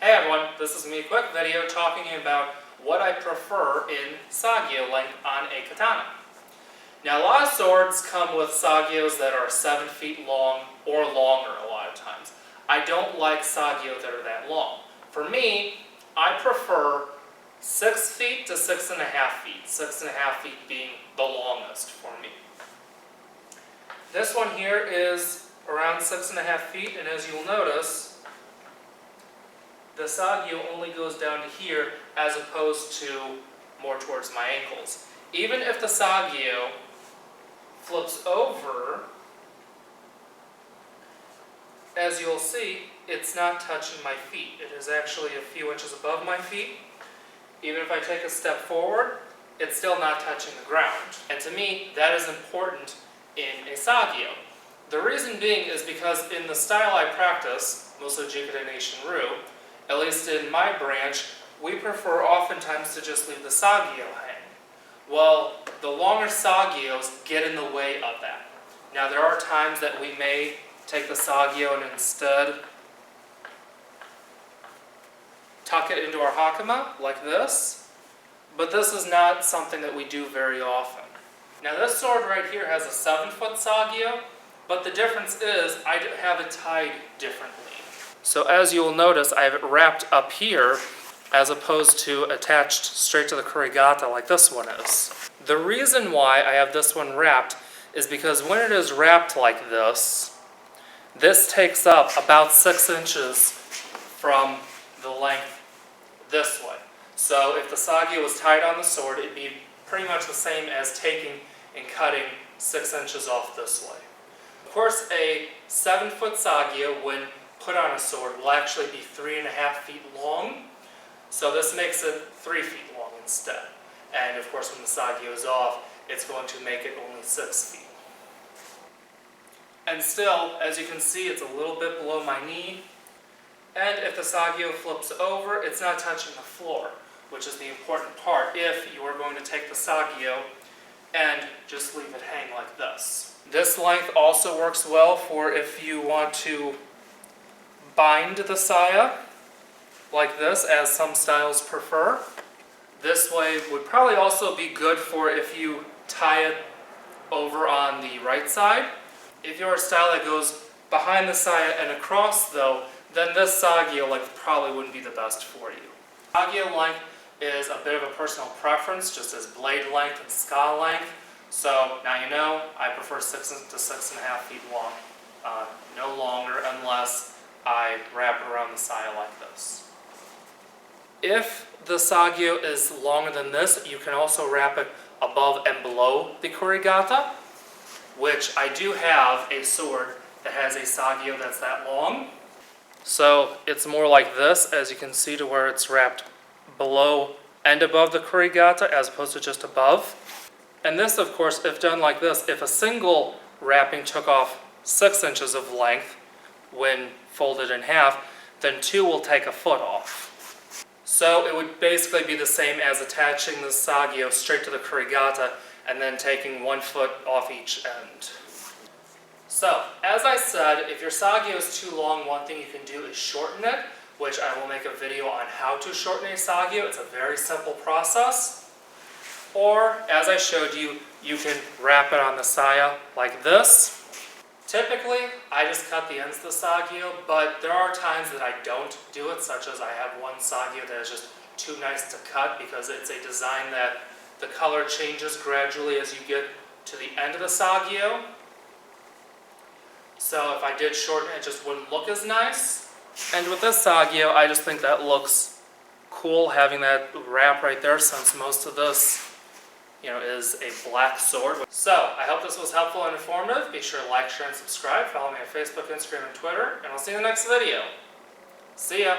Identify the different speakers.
Speaker 1: Hey everyone, this is me, a quick video talking about what I prefer in Sageo length on a katana. Now a lot of swords come with Sageos that are 7 feet long or longer a lot of times. I don't like Sageo that are that long. For me, I prefer 6 feet to 6.5 feet, 6.5 feet being the longest for me. This one here is around 6.5 feet, and as you'll notice, the Sageo only goes down to here as opposed to more towards my ankles. Even if the Sageo flips over, as you'll see, it's not touching my feet. It is actually a few inches above my feet. Even if I take a step forward, it's still not touching the ground. And to me, that is important in a Sageo. The reason being is because in the style I practice, mostly Jikiden Shinru, at least in my branch, we prefer oftentimes to just leave the Sageo hang. Well, the longer Sageos get in the way of that. Now there are times that we may take the Sageo and instead tuck it into our hakama, like this, but this is not something that we do very often. Now this sword right here has a 7-foot Sageo, but the difference is I have it tied differently. So as you will notice, I have it wrapped up here as opposed to attached straight to the kurigata like this one is. The reason why I have this one wrapped is because when it is wrapped like this takes up about 6 inches from the length this way. So if the Sageo was tied on the sword, it'd be pretty much the same as taking and cutting 6 inches off this way. Of course, a 7-foot Sageo, when put on a sword, will actually be 3.5 feet long. So this makes it 3 feet long instead. And of course, when the Sageo is off, it's going to make it only 6 feet. And still, as you can see, it's a little bit below my knee. And if the Sageo flips over, it's not touching the floor, which is the important part if you are going to take the Sageo and just leave it hang like this. This length also works well for if you want to bind the saya like this, as some styles prefer. This way would probably also be good for if you tie it over on the right side. If you're a style that goes behind the saya and across though, then this Sageo length probably wouldn't be the best for you. Sageo length is a bit of a personal preference, just as blade length and ska length. So now you know, I prefer 6 to 6.5 feet long. No longer unless I wrap it around the saya like this. If the Sageo is longer than this, you can also wrap it above and below the kurigata, which I do have a sword that has a Sageo that's that long. So it's more like this, as you can see, to where it's wrapped below and above the kurigata as opposed to just above. And this, of course, if done like this, if a single wrapping took off 6 inches of length when folded in half, then 2 will take a foot off. So it would basically be the same as attaching the Sageo straight to the kurigata and then taking 1 foot off each end. So, as I said, if your Sageo is too long, one thing you can do is shorten it, which I will make a video on how to shorten a Sageo. It's a very simple process. Or, as I showed you, you can wrap it on the saya like this. Typically, I just cut the ends of the Sageo, but there are times that I don't do it, such as I have one Sageo that is just too nice to cut because it's a design that the color changes gradually as you get to the end of the Sageo. So if I did shorten it, it just wouldn't look as nice. And with this Sageo, I just think that looks cool having that wrap right there, since most of this is a black sword. So, I hope this was helpful and informative. Be sure to like, share, and subscribe. Follow me on Facebook, Instagram, and Twitter. And I'll see you in the next video. See ya!